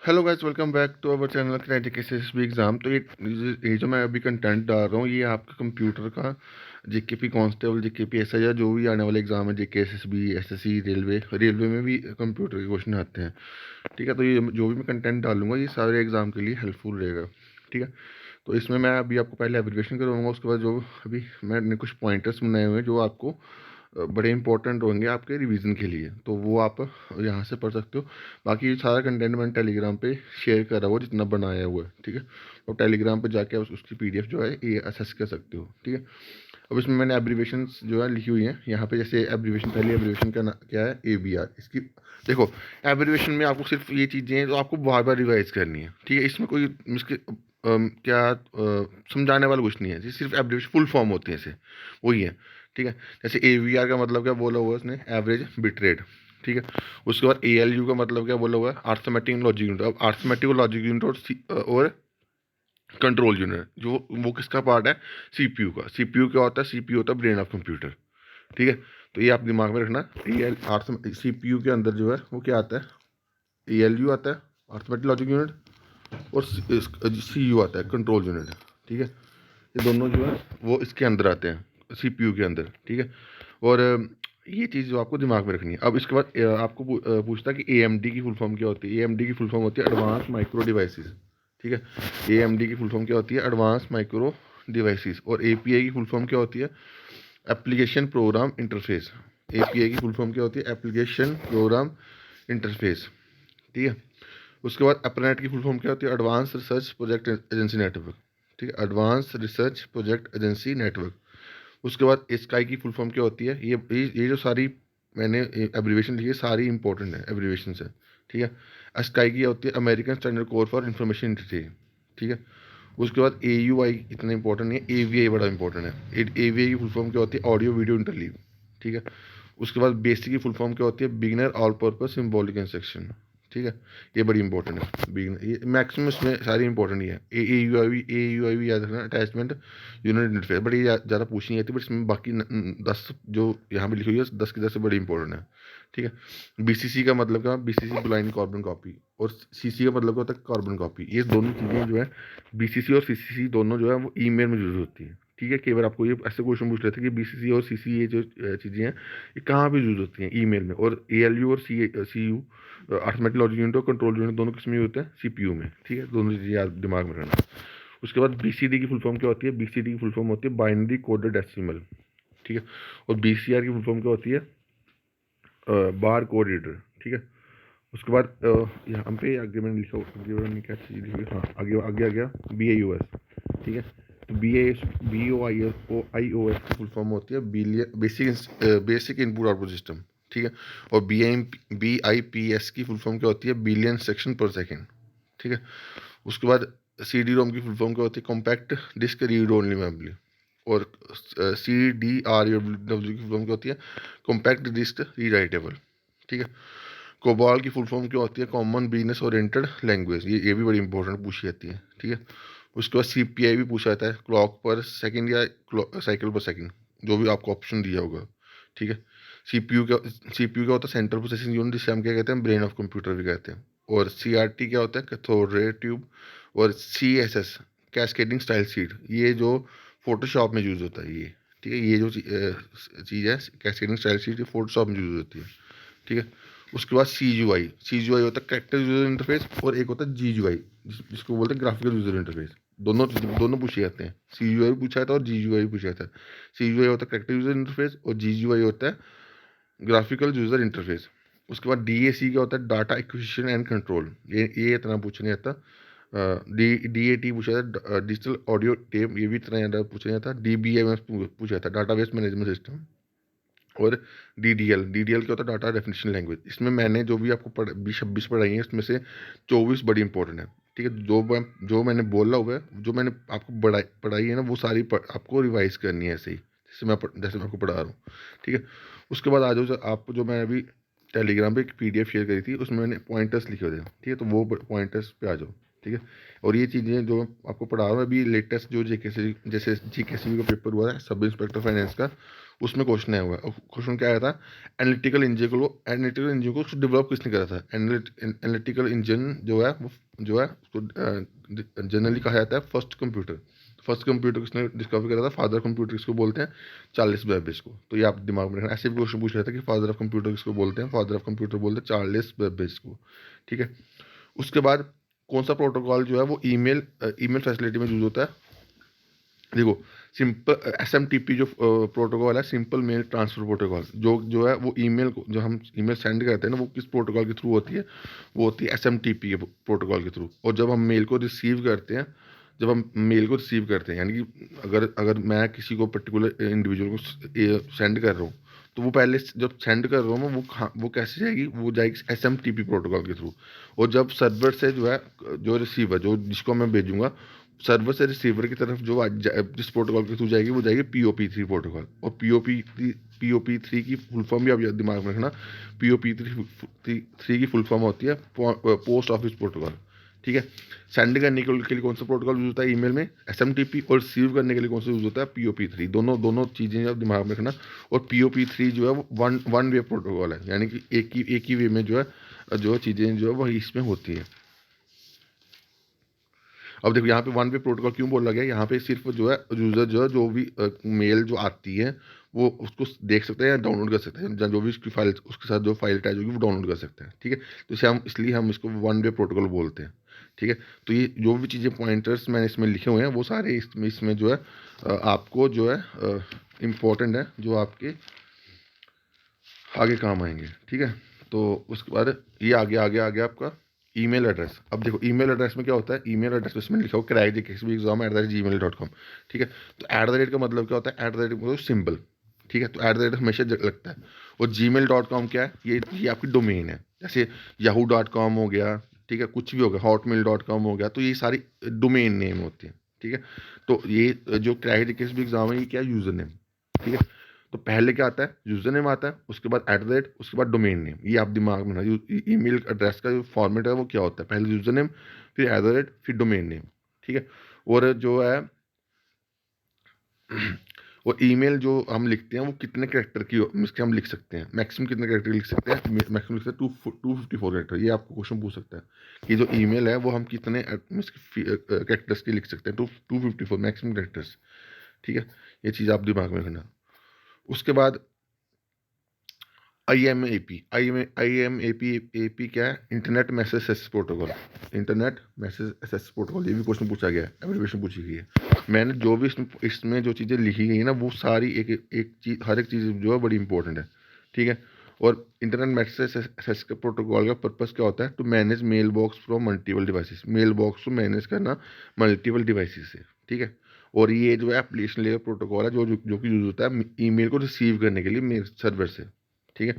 Hello guys, welcome back to our channel Kinetic SSB exam. तो ये जो मैं अभी कंटेंट डाल रहा हूँ, ये आपका कंप्यूटर का जेकेपी कांस्टेबल, जेकेपी एसआई या जो भी आने वाले एग्ज़ाम है, जेके एसएसबी, एसएससी, रेलवे में भी कंप्यूटर के क्वेश्चन आते हैं। ठीक है, तो ये जो भी मैं कंटेंट डालूंगा ये सारे एग्ज़ाम के लिए हेल्पफुल रहेगा। ठीक है, तो इसमें मैं अभी आपको पहले एब्रीविएशन करवाऊंगा, उसके बाद जो अभी मैंने कुछ पॉइंटर्स बनाए हुए हैं जो आपको बड़े इंपॉर्टेंट होंगे आपके रिवीजन के लिए, तो वो आप यहाँ से पढ़ सकते हो। बाकी ये सारा कंटेंट मैंने टेलीग्राम पे शेयर करा हुआ जितना बनाया हुआ है। ठीक है, और टेलीग्राम पे जाके आप उसकी पीडीएफ जो है ये असेस कर सकते हो। ठीक है, अब इसमें मैंने एब्रीवेशन जो है लिखी हुई हैं यहाँ पे। जैसे एब्रीवेशन, पहली एब्रीवेशन का क्या है, ABR। इसकी देखो, एब्रीवेशन में आपको सिर्फ ये चीज़ें हैं जो आपको बार बार रिवाइज करनी है। ठीक है, इसमें कोई समझाने वाला कुछ नहीं है, ये सिर्फ एब्रीवेशन फुल फॉर्म होती है इसे, वही है। ठीक है, जैसे AVR का मतलब क्या बोला हुआ है उसने, एवरेज बिट रेट। ठीक है, उसके बाद ALU का मतलब क्या बोला हुआ है, अर्थमेटिक लॉजिक यूनिट। अब अर्थमेटिक लॉजिक यूनिट और कंट्रोल यूनिट जो वो किसका पार्ट है, CPU का। CPU क्या होता है, CPU होता है ब्रेन ऑफ कंप्यूटर। ठीक है, तो ये आप दिमाग में रखना। CPU के अंदर जो है वो क्या आता है, ALU आता है, अर्थमेटिक लॉजिक यूनिट, और CU आता है, कंट्रोल यूनिट। ठीक है, ये दोनों जो है वो इसके अंदर आते हैं, CPU के अंदर। ठीक है, और ये चीज़ जो आपको दिमाग में रखनी है। अब इसके बाद आपको पूछता है कि AMD की फुल फॉर्म क्या होती है। AMD की फुल फॉर्म होती है एडवांस माइक्रो डिवाइसेस। ठीक है, AMD की फुल फॉर्म क्या होती है, एडवांस माइक्रो डिवाइसेस। और API की फुल फॉर्म क्या होती है, एप्लीकेशन प्रोग्राम इंटरफेस। API की फुल फॉर्म क्या होती है, एप्लीकेशन प्रोग्राम इंटरफेस। ठीक है, उसके बाद एप्रोनेट की फुल फॉर्म क्या होती है, advance research project agency network. ठीक है, advance research project agency network. उसके बाद स्काई की फुल फॉर्म क्या होती है, ये जो सारी मैंने एब्रीवेशन लिखी है सारी इंपॉर्टेंट है, एब्रीवेशन है। ठीक है, स्काई की होती है American standard code for information interchange. ठीक है, उसके बाद AUI इतना इंपॉर्टेंट नहीं है, AVI बड़ा इंपॉर्टेंट है। AVI की फुल फॉर्म क्या होती है, ऑडियो वीडियो इंटरलीव। ठीक है, उसके बाद बेसिक की फुल फॉर्म क्या होती है, beginner all purpose symbolic instruction. ठीक है, ये बड़ी इंपॉर्टेंट है, बिगिनर। ये मैक्सिमम इसमें सारी इंपॉर्टेंट ही है। AUI भी याद रखना, अटैचमेंट यूनिट इंटरफेस। बड़ी ज़्यादा पूछनी आती है, बट इसमें बाकी 10 जो यहाँ पे लिखी हुई है 10 की 10 से बड़ी इंपॉर्टेंट है। ठीक है, BCC का मतलब क्या, BCC ब्लाइंड कार्बन कॉपी, और CC का मतलब क्या होता है, कार्बन कॉपी। ये दोनों चीज़ें जो है, BCC और CCC दोनों जो है वो ईमेल में यूज होती है। ठीक है, कई बार आपको ये ऐसे क्वेश्चन पूछ रहे थे कि BCC और CC ये जो चीज़ें हैं ये कहाँ पे यूज होती हैं, ईमेल में। और ALU और CU, अर्थमेटिक लॉजिक यूनिट और कंट्रोल यूनिट, दोनों किस में होते हैं, CPU में। ठीक है, दोनों चीज़ें याद दिमाग में रखना। उसके बाद BCD की फुल फॉर्म क्या होती है, BCD की फुल फॉर्म होती है बाइनरी कोडेड डेसिमल। ठीक है, और BCR की फुल फॉर्म क्या होती है, बार कोड रीडर। ठीक है, उसके बाद यहाँ पे आगे मैंने लिखा, आगे मैंने क्या चीज़ लिखी है, हाँ आगे आगे आ गया BAUS। ठीक है, तो BIOS की फुल फॉर्म होती है बेसिक इनपुट आउटपुट सिस्टम। ठीक है, और BIPS की फुल फॉर्म क्या होती है, बिलियन सेक्शन पर सेकेंड। ठीक है, उसके बाद CD-ROM की फुल फॉर्म क्या होती है, compact disc read only memory. और CDRW की फुल फॉर्म क्या होती है, कॉम्पैक्ट डिस्क रीराइटेबल। ठीक है, कोबाल की फुल फॉर्म क्या होती है, कॉमन बिजनेस ओरिएंटेड लैंग्वेज। ये भी बड़ी इंपॉर्टेंट पूछी जाती है। ठीक है, उसके बाद CPI भी पूछा जाता है, क्लॉक पर सेकंड या साइकिल पर सेकंड, जो भी आपको ऑप्शन दिया होगा। ठीक है, CPU क्या होता है, सेंट्रल प्रोसेसिंग यूनिट, जिसे हम क्या कहते हैं, ब्रेन ऑफ कंप्यूटर भी कहते हैं। और CRT क्या होता है, कैथोड रे ट्यूब। और CSS, कैस्केडिंग स्टाइल सीट, ये जो फोटोशॉप में यूज़ होता है ये। ठीक है, ये जो चीज़ है कैस्केडिंग स्टाइल सीट, ये फोटोशॉप में यूज़ होती है। ठीक है, उसके बाद CGUI होता है कैरेक्टर यूजर इंटरफेस, और एक होता है GUI जिसको बोलते हैं ग्राफिकल यूजर इंटरफेस। दोनों पूछे जाते हैं, CGUI भी पूछा जाता है और GUI भी पूछा जाता है। CGUI होता है कैरेक्टर यूजर इंटरफेस, और GUI होता है ग्राफिकल यूजर इंटरफेस। उसके बाद DAC क्या होता है, डाटा एक्विजिशन एंड कंट्रोल। ये इतना पूछा नहीं आता। DAT पूछा था, डिजिटल ऑडियो टेप, ये भी इतना ज़्यादा पूछा नहीं आता। DBMS पूछा था, डाटाबेस मैनेजमेंट सिस्टम। और DDL क्या होता है, डाटा डेफिनेशन लैंग्वेज। इसमें मैंने जो भी आपको 20-26 पढ़ाई है, इसमें से 24 बड़ी इंपॉर्टेंट है। ठीक है, जो मैंने बोला हुआ है, जो मैंने आपको पढ़ाई है ना, वो सारी आपको रिवाइज करनी है ऐसे ही, जैसे मैं आपको पढ़ा रहा हूँ। ठीक है, उसके बाद आ जाओ, आप जो मैं अभी टेलीग्राम पे एक PDF शेयर करी थी, उसमें मैंने पॉइंटर्स लिखे हुए थे। ठीक है, तो वो पॉइंटर्स पे आ जाओ। ठीक है, और ये चीज़ें जो आपको पढ़ा रहा हूँ अभी लेटेस्ट, जो JKC जैसे GKC का पेपर हुआ है, सब इंस्पेक्टर फाइनेंस का, उसमें क्वेश्चन आया हुआ है। क्वेश्चन क्या आया था, एनालिटिकल इंजन को डेवलप किसने करा था। एनालिटिकल इंजन जो है उसको जनरली कहा जाता है फर्स्ट कंप्यूटर किसने डिस्कवर करा था, फादर कंप्यूटर किसको बोलते हैं, चार्ल्स बेबेज को। तो ये आप दिमाग में रखना, ऐसे भी क्वेश्चन पूछ रहा था कि फादर ऑफ कंप्यूटर किसको बोलते हैं, फादर ऑफ कंप्यूटर बोलते हैं चार्ल्स बेबेज को, ठीक है। उसके बाद कौन सा प्रोटोकॉल जो है वो ईमेल फैसिलिटी में यूज होता है। देखो, सिंपल एसएमटीपी जो प्रोटोकॉल है, सिंपल मेल ट्रांसफर प्रोटोकॉल, जो है वो ईमेल को, जो हम ईमेल सेंड करते हैं ना, वो किस प्रोटोकॉल के थ्रू होती है, वो होती है एसएमटीपी के प्रोटोकॉल के थ्रू। और जब हम मेल को रिसीव करते हैं, यानी कि अगर अगर मैं किसी को पर्टिकुलर इंडिविजुअल को सेंड कर रहा हूँ, तो वो पहले जब सेंड कर रहा हूँ मैं, वो कैसे जाएगी, वो जाएगी एसएमटीपी प्रोटोकॉल के थ्रू। और जब सर्वर से जो है, जो रिसीवर, जो जिसको मैं भेजूंगा, सर्वर से रिसीवर की तरफ जो जिस प्रोटोकॉल के थ्रू जाएगी, वो जाएगी POP3 प्रोटोकॉल। और POP3 की फुल फॉर्म भी आप दिमाग में रखना। POP3 की फुल फॉर्म होती है पोस्ट ऑफिस प्रोटोकॉल, ठीक है। सेंड करने के लिए कौन सा प्रोटोकॉल यूज होता है ईमेल में, SMTP, और रिसीव करने के लिए कौन सा यूज होता है, POP3। दोनों दोनों चीज़ें आप दिमाग में रखना। और POP3 जो है वो वन वे प्रोटोकॉल है, यानी कि एक ही वे में जो चीज़ें जो है वही इसमें होती है। अब देखो यहाँ पे वन वे प्रोटोकॉल क्यों बोला गया, यहाँ पे सिर्फ जो है यूजर जो भी मेल जो आती है वो उसको देख सकते हैं या डाउनलोड कर सकते हैं, जो भी उसकी फाइल, उसके साथ जो फाइल अटैच होगी वो डाउनलोड कर सकते हैं, ठीक है। तो इसलिए हम इसको वन वे प्रोटोकॉल बोलते हैं, ठीक है। तो ये जो भी चीज़ें पॉइंटर्स मैंने इसमें लिखे हुए हैं वो सारे इसमें जो है आपको जो है इम्पोर्टेंट है, जो आपके आगे काम आएंगे, ठीक है। तो उसके बाद ये आगे आपका ईमेल एड्रेस। अब देखो ईमेल एड्रेस में क्या होता है, ईमेल एड्रेस इसमें लिखा हो cracktexam@gmail.com, ठीक है। तो @ का मतलब क्या होता है, @ मतलब सिंबल, ठीक है। तो @ हमेशा लगता है। और gmail.com क्या है, ये आपकी डोमेन है। जैसे yahoo.com हो गया, ठीक है, कुछ भी हो गया, hotmail.com हो गया, तो ये सारी डोमेन नेम होती है, ठीक है। तो ये जो cracktexam है, ये क्या, यूजर नेम, ठीक है। तो पहले क्या आता है, यूजर नेम आता है, उसके बाद @ उसके बाद डोमेन नेम। ये आप दिमाग में रखना, ईमेल एड्रेस का जो फॉर्मेट है वो क्या होता है, पहले यूजर नेम, फिर @ फिर डोमेन नेम, ठीक है। और जो है और ईमेल जो हम लिखते हैं वो कितने कैरेक्टर की इसके हम लिख सकते हैं, मैक्सिमम कितने कैरेक्टर लिख सकते हैं, मैक्सिमम लिख सकते हैं 254 कैरेक्टर। ये आपको क्वेश्चन पूछ सकता है कि जो ईमेल है वो हम कितने कैरेक्टर्स की लिख सकते हैं, 254 मैक्सिमम कैरेक्टर्स, ठीक है। ये चीज़ आप दिमाग में रखना। उसके बाद IMAP क्या है, internet message access protocol. Internet message access protocol, ये भी क्वेश्चन पूछा गया है, एब्रिविएशन पूछी गई है। मैंने जो भी इसमें जो चीज़ें लिखी गई है ना, वो सारी एक चीज़, हर एक चीज़ जो है बड़ी इंपॉर्टेंट है, ठीक है। और इंटरनेट मैसेज एक्सेस के प्रोटोकॉल का पर्पस क्या होता है, to manage mail box from multiple devices, mail box को मैनेज करना मल्टीपल डिवाइसेस से, ठीक है। और ये जो है एप्लीकेशन लेयर प्रोटोकॉल है, जो कि यूज होता है ईमेल को रिसीव करने के लिए मेल सर्वर से, ठीक है।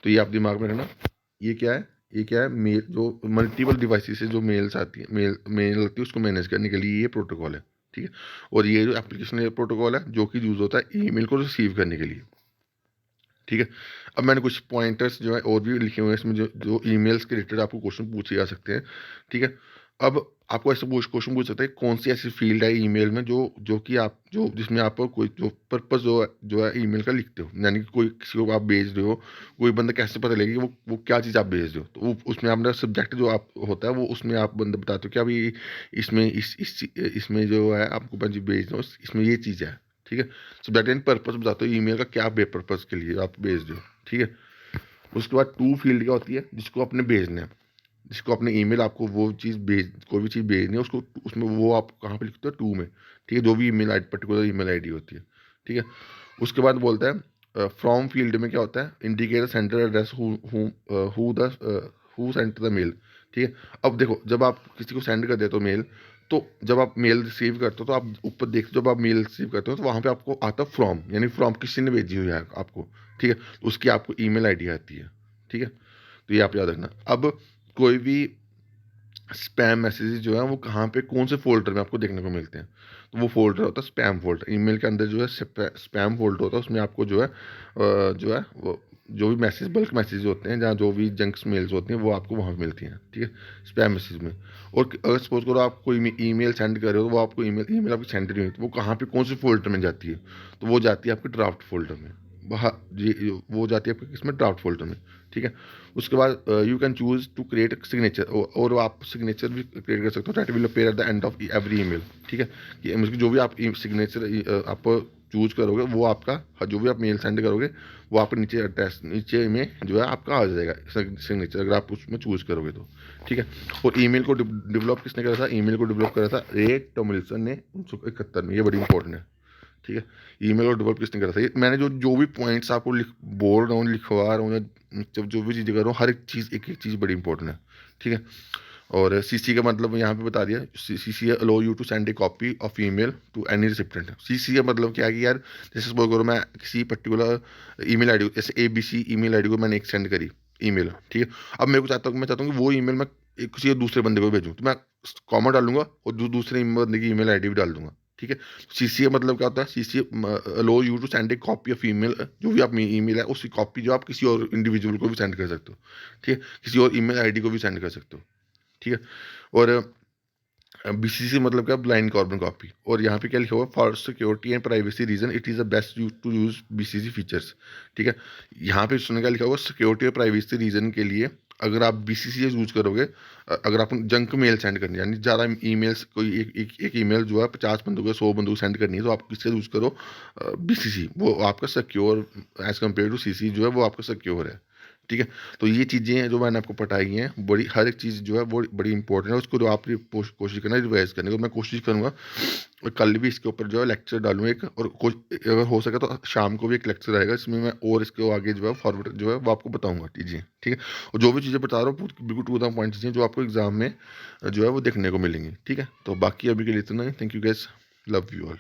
तो ये आप दिमाग में रखना। ये क्या है मेल, जो मल्टीपल डिवाइसेस से जो मेल्स आती है, मेल आती है, उसको मैनेज करने के लिए ये प्रोटोकॉल है, ठीक है। और ये जो एप्लीकेशन लेयर प्रोटोकॉल है, जो कि यूज होता है ईमेल को रिसीव करने के लिए, ठीक है। अब मैंने कुछ पॉइंटर्स जो है और भी लिखे हुए हैं इसमें, जो जो ईमेल्स के रिलेटेड आपको क्वेश्चन पूछे जा सकते हैं, ठीक है। अब आपको ऐसे क्वेश्चन पूछ सकते हैं, कौन सी ऐसी फील्ड है ईमेल में जो जो कि आप जो जिसमें आप कोई जो पर्पस जो है ईमेल का लिखते हो, यानी कि कोई किसी को आप भेज रहे हो, कोई बंदा कैसे पता लगेगा कि वो क्या चीज़ आप भेज रहे हो। तो उसमें आपका सब्जेक्ट जो आप होता है, वो उसमें आप बंदा बताते हो कि अभी इसमें इसमें जो है आपको भेज रहे हो, इसमें ये चीज़ है, ठीक है। सब्जेक्ट एंड पर्पस बताते हो ईमेल का क्या पर्पस के लिए आप भेज रहे हो, ठीक है। उसके बाद टू फील्ड क्या होती है, जिसको आपने भेजना है, जिसको अपने ईमेल, आपको वो चीज़ भेज, कोई भी चीज़ भेजनी है उसको, उसमें वो आप कहाँ पे लिखते हो, टू में, ठीक है। जो भी ईमेल आई पर्टिकुलर ईमेल आईडी होती है, ठीक है। उसके बाद बोलता है फ्रॉम फील्ड में क्या होता है, indicate sender address who sent the mail, ठीक है। अब देखो, जब आप किसी को सेंड कर देते हो मेल, तो जब आप मेल रिसीव करते हो तो आप ऊपर देखते हो, जब आप मेल रिसीव करते हो तो वहाँ पे आपको आता है फ्रॉम, यानी फ्रॉम किसी ने भेजी हुई है आपको, ठीक है। तो उसकी आपको ईमेल आईडी आती है, ठीक है। तो ये आप याद रखना। अब कोई भी स्पैम मैसेजेस जो है वो कहाँ पे, कौन से फोल्डर में आपको देखने को मिलते हैं, तो वो फोल्डर होता है स्पैम फोल्डर। ईमेल के अंदर जो है स्पैम फोल्डर होता है, उसमें आपको जो है वो जो भी मैसेज बल्क मैसेज होते हैं, जहाँ जो भी जंक्स मेल्स होती हैं वो आपको वहाँ पे मिलती हैं, ठीक है, स्पैम मैसेज में। और अगर सपोज करो आप कोई ईमेल सेंड कर रहे हो तो वो आपको ईमेल ईमेल आपकी सेंड नहीं हुई, तो वो कहाँ पे कौन से फोल्डर में जाती है, तो वो जाती है आपके ड्राफ्ट फोल्डर में। वहाँ जी वो जाती है आपके किसमें, ड्राफ्ट फोल्डर में, ठीक है। उसके बाद you can choose to create signature, और आप सिग्नेचर भी क्रिएट कर सकते हो, that will appear at the end of every email, ठीक है। कि जो भी आप सिग्नेचर आप चूज करोगे वो आपका, जो भी आप मेल सेंड करोगे वो आपके नीचे एड्रेस नीचे में जो है आपका आ जाएगा सिग्नेचर, अगर आप उसमें चूज करोगे तो, ठीक है। और ईमेल को डेवलप किसने करा था, ईमेल को डेवलप करा था रे टॉमलिंसन ने 1971 में, ये बड़ी इंपॉर्टेंट है, ठीक है। ईमेल को डेवलप किसने करा था, ये मैंने जो भी पॉइंट्स आपको बोल रहा हूँ, लिखवा रहा हूँ, या जब जो भी चीज़ें कर रहा हूँ, हर एक चीज़ एक एक चीज़ बड़ी इंपॉर्टेंट है, ठीक है। और सीसी का मतलब यहाँ पे बता दिया, CC allow you to send a copy of email to any recipient. CC का मतलब क्या है कि यार जैसे सपोज करो मैं किसी पर्टिकुलर ईमेल आईडी, जैसे ABC ईमेल आईडी को मैंने एक सेंड करी ईमेल, ठीक है। अब मेरे को मैं चाहता हूँ कि वो ईमेल मैं किसी दूसरे बंदे को भेजूँ, तो मैं कॉमा डालूंगा और दूसरे बंदे की ईमेल आईडी भी डाल दूंगा, ठीक है। सीसी का मतलब क्या होता है, CC allow you to send a copy of email, जो भी आप ईमेल है उसकी कॉपी जो आप किसी और इंडिविजुअल को भी सेंड कर सकते हो, ठीक है, किसी और ईमेल आईडी को भी सेंड कर सकते हो, ठीक है। और BCC मतलब क्या, ब्लाइंड कार्बन कॉपी। और यहाँ पे क्या लिखा हुआ, for security and privacy reason it is the best use to use BCC features, ठीक है। यहाँ पे सुनने का लिखा हुआ, सिक्योरिटी और प्राइवेसी रीजन के लिए अगर आप BCC यूज करोगे, अगर आप जंक मेल सेंड करनी है, यानी ज़्यादा ईमेल्स, कोई एक ईमेल जो है 50 बंदों को 100 बंदों को सेंड करनी है, तो आप किससे यूज़ करो, BCC, वो आपका secure as compare to CC जो है वो आपका सिक्योर है, ठीक है। तो ये चीज़ें हैं जो मैंने आपको बताई हैं, बड़ी हर एक चीज़ जो है वो बड़ी इंपॉर्टेंट है, उसको जो आप कोशिश करना रिवाइज करने को, मैं कोशिश करूँगा और कल भी इसके ऊपर जो है लेक्चर डालूँ एक, और अगर हो सके तो शाम को भी एक लेक्चर आएगा, इसमें मैं और इसके आगे जो है फॉरवर्ड जो है वो आपको बताऊँगा चीज़ें, ठीक है। और जो भी चीज़ें बता रहा हूँ बिल्कुल टू द पॉइंट चीज़ें जो आपको एग्जाम में जो है वो देखने को मिलेंगी, ठीक है। तो बाकी अभी के लिए इतना ही, thank you guys, love you all.